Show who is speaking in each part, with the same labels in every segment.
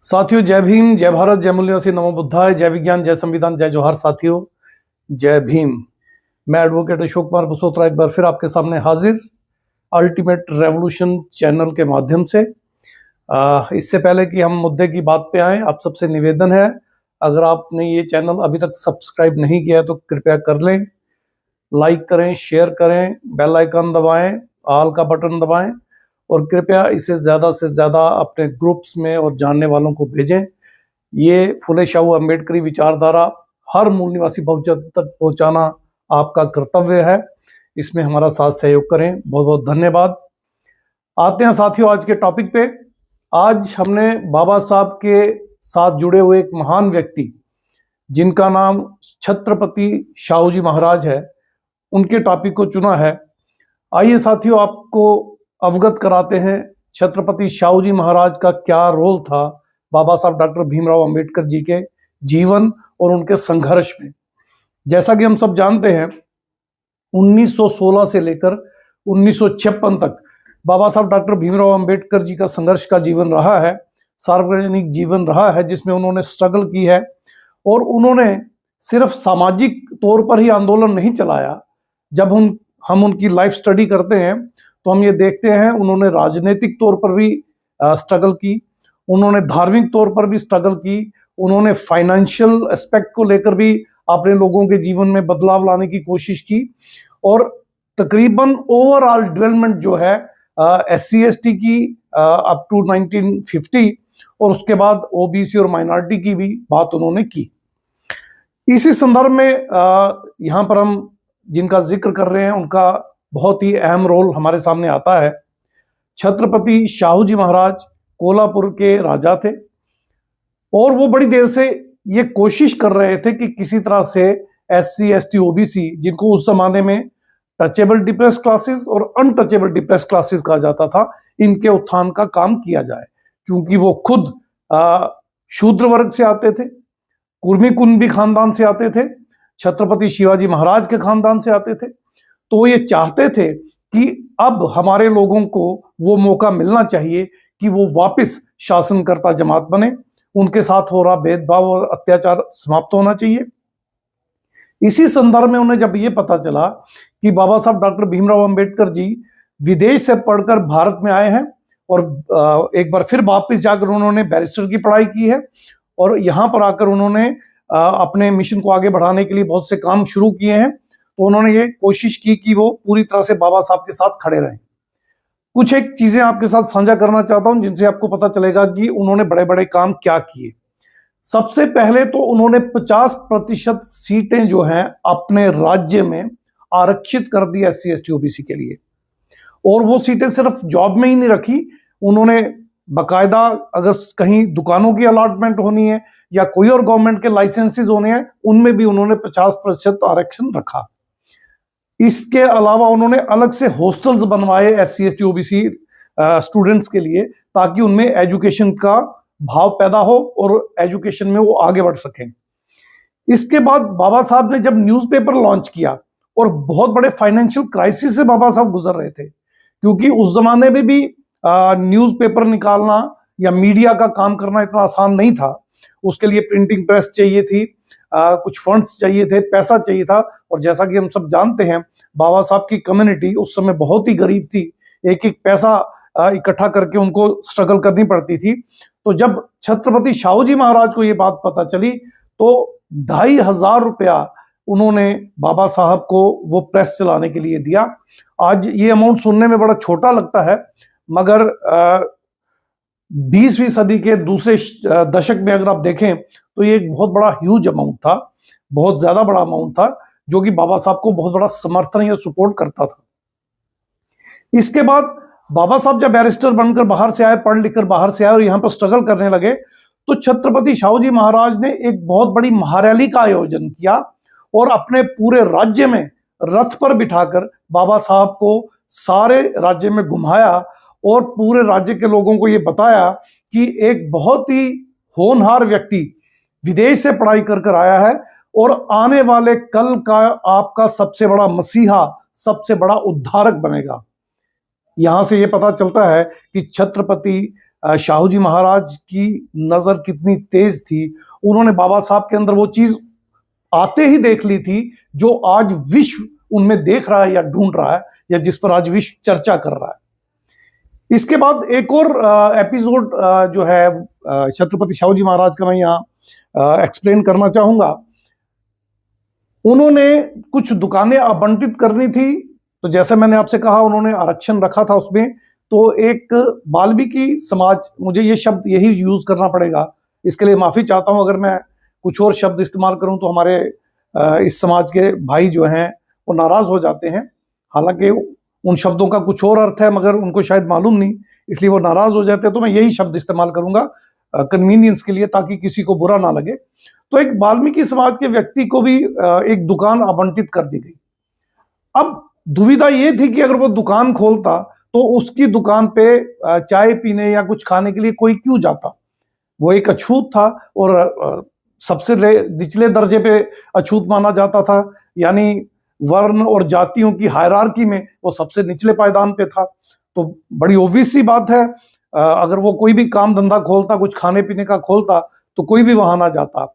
Speaker 1: साथियों, जय भीम, जय भारत, जय मूल्य निवासी, नमो बुद्धाय, जय विज्ञान, जय संविधान, जय जोहार। साथियों, जय भीम। मैं एडवोकेट अशोक कुमार बसोत्रा एक बार फिर आपके सामने हाजिर, अल्टीमेट रेवोल्यूशन चैनल के माध्यम से। इससे पहले कि हम मुद्दे की बात पे आएं, आप सबसे निवेदन है, अगर आपने ये चैनल अभी तक सब्सक्राइब नहीं किया है तो कृपया कर लें, लाइक करें, शेयर करें, बेल आइकन दबाएं, ऑल का बटन दबाएं और कृपया इसे ज़्यादा से ज़्यादा अपने ग्रुप्स में और जानने वालों को भेजें। ये फुले शाहू अम्बेडकरी विचारधारा हर मूल निवासी बहुजन तक पहुंचाना आपका कर्तव्य है। इसमें हमारा साथ सहयोग करें। बहुत बहुत धन्यवाद। आते हैं साथियों आज के टॉपिक पे। आज हमने बाबा साहब के साथ जुड़े हुए एक महान व्यक्ति जिनका नाम छत्रपति शाहू जी महाराज है, उनके टॉपिक को चुना है। आइए साथियों, आपको अवगत कराते हैं छत्रपति शाहू जी महाराज का क्या रोल था बाबा साहब डॉक्टर भीमराव अंबेडकर जी के जीवन और उनके संघर्ष में। जैसा कि हम सब जानते हैं, 1916 से लेकर 1956 तक बाबा साहब डॉक्टर भीमराव अंबेडकर जी का संघर्ष का जीवन रहा है, सार्वजनिक जीवन रहा है, जिसमें उन्होंने स्ट्रगल की है। और उन्होंने सिर्फ सामाजिक तौर पर ही आंदोलन नहीं चलाया। जब हम उनकी लाइफ स्टडी करते हैं तो हम ये देखते हैं उन्होंने राजनीतिक तौर पर भी स्ट्रगल की, उन्होंने धार्मिक तौर पर भी स्ट्रगल की, उन्होंने फाइनेंशियल एस्पेक्ट को लेकर भी अपने लोगों के जीवन में बदलाव लाने की कोशिश की। और तकरीबन ओवरऑल डेवलपमेंट जो है SC/ST की अप टू 1950 और उसके बाद OBC और माइनॉरिटी की भी बात उन्होंने की। इसी संदर्भ में यहाँ पर हम जिनका जिक्र कर रहे हैं उनका बहुत ही अहम रोल हमारे सामने आता है। छत्रपति शाहू जी महाराज कोल्हापुर के राजा थे और वो बड़ी देर से ये कोशिश कर रहे थे कि किसी तरह से SC/ST OBC, जिनको उस जमाने में टचेबल डिप्रेस क्लासेस और अनटचेबल डिप्रेस क्लासेस कहा जाता था, इनके उत्थान का काम किया जाए। चूंकि वो खुद शूद्र वर्ग से आते थे, कुर्मी कुंभी खानदान से आते थे, छत्रपति शिवाजी महाराज के खानदान से आते थे, तो ये चाहते थे कि अब हमारे लोगों को वो मौका मिलना चाहिए कि वो वापस शासनकर्ता जमात बने, उनके साथ हो रहा भेदभाव और अत्याचार समाप्त होना चाहिए। इसी संदर्भ में उन्हें जब ये पता चला कि बाबा साहब डॉक्टर भीमराव अंबेडकर जी विदेश से पढ़कर भारत में आए हैं और एक बार फिर वापस जाकर उन्होंने बैरिस्टर की पढ़ाई की है और यहाँ पर आकर उन्होंने अपने मिशन को आगे बढ़ाने के लिए बहुत से काम शुरू किए हैं, तो उन्होंने ये कोशिश की कि वो पूरी तरह से बाबा साहब के साथ खड़े रहें। कुछ एक चीजें आपके साथ साझा करना चाहता हूं जिनसे आपको पता चलेगा कि उन्होंने बड़े बड़े काम क्या किए। सबसे पहले तो उन्होंने 50% सीटें जो हैं अपने राज्य में आरक्षित कर दी SC/ST OBC के लिए। और वो सीटें सिर्फ जॉब में ही नहीं रखी, उन्होंने बाकायदा अगर कहीं दुकानों की अलॉटमेंट होनी है या कोई और गवर्नमेंट के लाइसेंसेस होने हैं, उनमें भी उन्होंने 50% आरक्षण रखा। इसके अलावा उन्होंने अलग से हॉस्टल्स बनवाए SC/ST OBC स्टूडेंट्स के लिए, ताकि उनमें एजुकेशन का भाव पैदा हो और एजुकेशन में वो आगे बढ़ सकें। इसके बाद बाबा साहब ने जब न्यूज़पेपर लॉन्च किया, और बहुत बड़े फाइनेंशियल क्राइसिस से बाबा साहब गुजर रहे थे, क्योंकि उस जमाने में भी न्यूज़पेपर निकालना या मीडिया का काम करना इतना आसान नहीं था। उसके लिए प्रिंटिंग प्रेस चाहिए थी, कुछ फंड्स चाहिए थे, पैसा चाहिए था। और जैसा कि हम सब जानते हैं, बाबा साहब की कम्युनिटी उस समय बहुत ही गरीब थी, एक एक पैसा इकट्ठा करके उनको स्ट्रगल करनी पड़ती थी। तो जब छत्रपति शाहू जी महाराज को ये बात पता चली तो 2,500 रुपया उन्होंने बाबा साहब को वो प्रेस चलाने के लिए दिया। आज ये अमाउंट सुनने में बड़ा छोटा लगता है, मगर 20वीं सदी के दूसरे दशक में अगर आप देखें तो ये एक बहुत बड़ा ह्यूज अमाउंट था, बहुत ज्यादा बड़ा अमाउंट था, जो कि बाबा साहब को बहुत बड़ा समर्थन या सपोर्ट करता था। इसके बाद बाबा साहब जब बैरिस्टर बनकर बाहर से आए, पढ़ लिख कर बाहर से आए और यहाँ पर स्ट्रगल करने लगे, तो छत्रपति शाहू जी महाराज ने एक बहुत बड़ी महारैली का आयोजन किया और अपने पूरे राज्य में रथ पर बिठाकर बाबा साहब को सारे राज्य में घुमाया और पूरे राज्य के लोगों को ये बताया कि एक बहुत ही होनहार व्यक्ति विदेश से पढ़ाई कर कर आया है और आने वाले कल का आपका सबसे बड़ा मसीहा, सबसे बड़ा उद्धारक बनेगा। यहां से ये पता चलता है कि छत्रपति शाहू जी महाराज की नजर कितनी तेज थी। उन्होंने बाबा साहब के अंदर वो चीज आते ही देख ली थी जो आज विश्व उनमें देख रहा है या ढूंढ रहा है, या जिस पर आज विश्व चर्चा कर रहा है। इसके बाद एक और एपिसोड जो है छत्रपति शाहू जी महाराज का मैं यहाँ एक्सप्लेन करना चाहूंगा। उन्होंने कुछ दुकानें आवंटित करनी थी, तो जैसे मैंने आपसे कहा उन्होंने आरक्षण रखा था उसमें। तो एक वाल्मीकि समाज, मुझे ये शब्द यही यूज करना पड़ेगा, इसके लिए माफी चाहता हूं अगर मैं कुछ और शब्द इस्तेमाल करूं तो हमारे इस समाज के भाई जो हैं वो नाराज हो जाते हैं। हालांकि उन शब्दों का कुछ और अर्थ है मगर उनको शायद मालूम नहीं, इसलिए वो नाराज हो जाते हैं। तो मैं यही शब्द इस्तेमाल करूंगा कन्वीनियंस के लिए, ताकि किसी को बुरा ना लगे। तो एक वाल्मीकि समाज के व्यक्ति को भी एक दुकान आवंटित कर दी गई। अब दुविधा ये थी कि अगर वो दुकान खोलता तो उसकी दुकान पे चाय पीने या कुछ खाने के लिए कोई क्यों जाता। वो एक अछूत था और सबसे निचले दर्जे पे अछूत माना जाता था, यानी वर्ण और जातियों की हायरार्की में वो सबसे निचले पायदान पे था। तो बड़ी ऑब्वियस सी बात है, अगर वो कोई भी काम धंधा खोलता, कुछ खाने पीने का खोलता, तो कोई भी वहां ना जाता।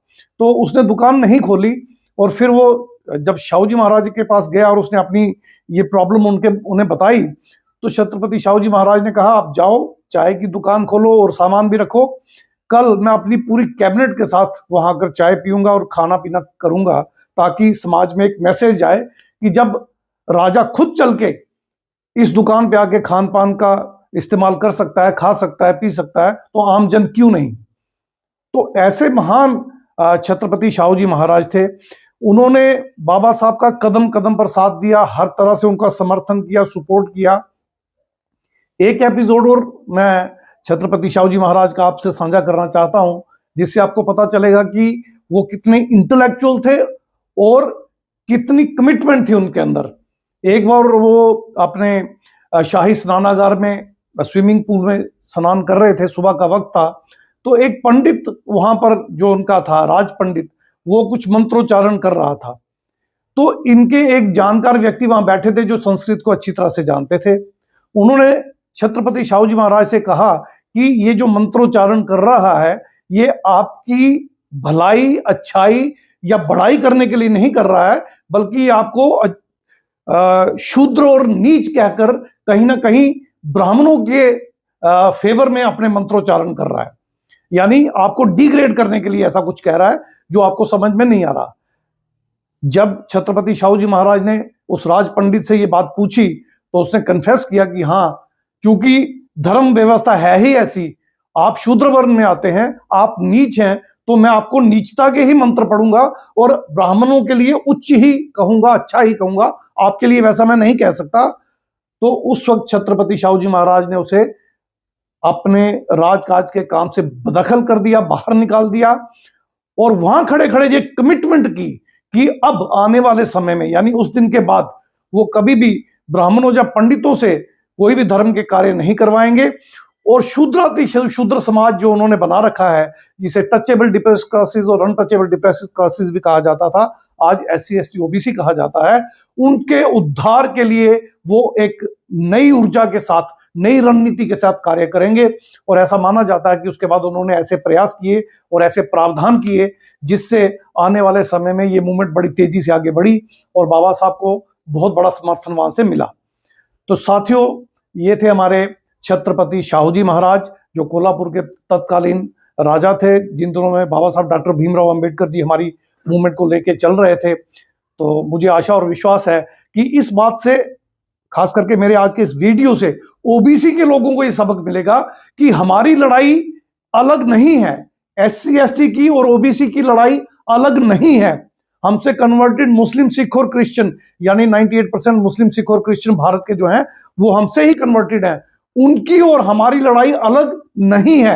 Speaker 1: तो उसने दुकान नहीं खोली। और फिर वो जब शाहू जी महाराज के पास गया और उसने अपनी ये प्रॉब्लम उन्हें बताई, तो छत्रपति शाहू जी महाराज ने कहा आप जाओ, चाय की दुकान खोलो और सामान भी रखो, कल मैं अपनी पूरी कैबिनेट के साथ वहां आकर चाय पीऊंगा और खाना पीना करूंगा, ताकि समाज में एक मैसेज जाए कि जब राजा खुद चल के इस दुकान पे आके खान पान का इस्तेमाल कर सकता है, खा सकता है, पी सकता है, तो आम जन क्यों नहीं। तो ऐसे महान छत्रपति शाहू जी महाराज थे। उन्होंने बाबा साहब का कदम कदम पर साथ दिया, हर तरह से उनका समर्थन किया, सपोर्ट किया। एक एपिसोड और मैं छत्रपति शाहू जी महाराज का आपसे साझा करना चाहता हूं, जिससे आपको पता चलेगा कि वो कितने इंटेलेक्चुअल थे और कितनी कमिटमेंट थी उनके अंदर। एक बार वो अपने शाही स्नानागार में स्विमिंग पूल में स्नान कर रहे थे, सुबह का वक्त था। तो एक पंडित वहां पर जो उनका था, राज पंडित, वो कुछ मंत्रोच्चारण कर रहा था। तो इनके एक जानकार व्यक्ति वहां बैठे थे जो संस्कृत को अच्छी तरह से जानते थे। उन्होंने छत्रपति शाहू जी महाराज से कहा कि ये जो मंत्रोच्चारण कर रहा है ये आपकी भलाई, अच्छाई या बड़ाई करने के लिए नहीं कर रहा है, बल्कि आपको शूद्र और नीच कहकर कहीं ना कहीं ब्राह्मणों के फेवर में अपने मंत्रोच्चारण कर रहा है, यानी आपको डिग्रेड करने के लिए ऐसा कुछ कह रहा है जो आपको समझ में नहीं आ रहा। जब छत्रपति शाहू जी महाराज ने उस राज पंडित से ये बात पूछी तो उसने कन्फेस किया कि हाँ, चूंकि धर्म व्यवस्था है ही ऐसी, आप शूद्र वर्ण में आते हैं, आप नीच हैं, तो मैं आपको नीचता के ही मंत्र पढ़ूंगा और ब्राह्मणों के लिए उच्च ही कहूंगा, अच्छा ही कहूंगा, आपके लिए वैसा मैं नहीं कह सकता। तो उस वक्त छत्रपति शाहू जी महाराज ने उसे अपने राजकाज के काम से बदखल कर दिया, बाहर निकाल दिया, और वहां खड़े खड़े ये कमिटमेंट की कि अब आने वाले समय में, यानी उस दिन के बाद, वो कभी भी ब्राह्मणों या पंडितों से कोई भी धर्म के कार्य नहीं करवाएंगे। और शूद्राति शूद्र समाज जो उन्होंने बना रखा है, जिसे टचेबल डिप्रेस्ड क्लासेस और अनटचेबल डिप्रेस्ड क्लासेस भी कहा जाता था, आज SC ST OBC कहा जाता है, उनके उद्धार के लिए वो एक नई ऊर्जा के साथ, नई रणनीति के साथ कार्य करेंगे। और ऐसा माना जाता है कि उसके बाद उन्होंने ऐसे प्रयास किए और ऐसे प्रावधान किए जिससे आने वाले समय में ये मूवमेंट बड़ी तेजी से आगे बढ़ी और बाबा साहब को बहुत बड़ा समर्थन वहां से मिला। तो साथियों, ये थे हमारे छत्रपति शाहू जी महाराज, जो कोल्हापुर के तत्कालीन राजा थे, जिन दिनों में बाबा साहब डॉक्टर भीमराव अंबेडकर जी हमारी मूवमेंट को लेके चल रहे थे। तो मुझे आशा और विश्वास है कि इस बात से, खास करके मेरे आज के इस वीडियो से, OBC के लोगों को ये सबक मिलेगा कि हमारी लड़ाई अलग नहीं है, SC ST की और OBC की लड़ाई अलग नहीं है। हमसे कन्वर्टेड मुस्लिम, सिख और क्रिश्चियन, यानी 98% मुस्लिम, सिख और क्रिश्चियन भारत के जो हैं वो हमसे ही कन्वर्टेड हैं, उनकी और हमारी लड़ाई अलग नहीं है।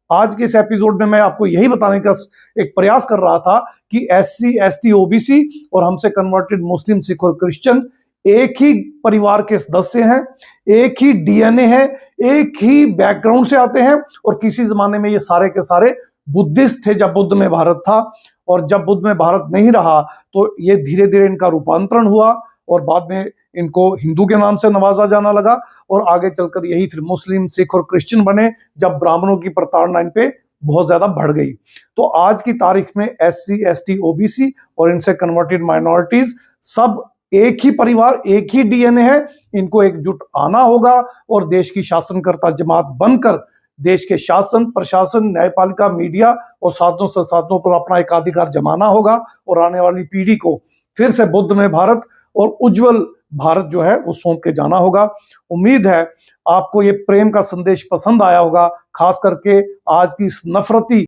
Speaker 1: आज के इस एपिसोड में मैं आपको यही बताने का एक प्रयास कर रहा था कि SC ST OBC और हमसे कन्वर्टेड मुस्लिम, सिख और क्रिश्चियन एक ही परिवार के सदस्य हैं, एक ही DNA है, एक ही बैकग्राउंड से आते हैं। और किसी जमाने में ये सारे के सारे बुद्धिस्ट थे जब बुद्ध में भारत था, और जब बुद्ध में भारत नहीं रहा तो ये धीरे धीरे इनका रूपांतरण हुआ और बाद में इनको हिंदू के नाम से नवाजा जाना लगा और आगे चलकर यही फिर मुस्लिम, सिख और क्रिश्चियन बने जब ब्राह्मणों की प्रताड़ना इन पे बहुत ज्यादा बढ़ गई। तो आज की तारीख में SC, ST, OBC और इनसे कन्वर्टेड माइनॉरिटीज सब एक ही परिवार, एक ही DNA है। इनको एकजुट आना होगा और देश की शासनकर्ता जमात बनकर देश के शासन, प्रशासन, न्यायपालिका, मीडिया और साधनों संसाधनों पर अपना एकाधिकार जमाना होगा और आने वाली पीढ़ी को फिर से बुद्धमय भारत और उज्जवल भारत जो है वो सौंप के जाना होगा। उम्मीद है आपको ये प्रेम का संदेश पसंद आया होगा, खास करके आज की इस नफरती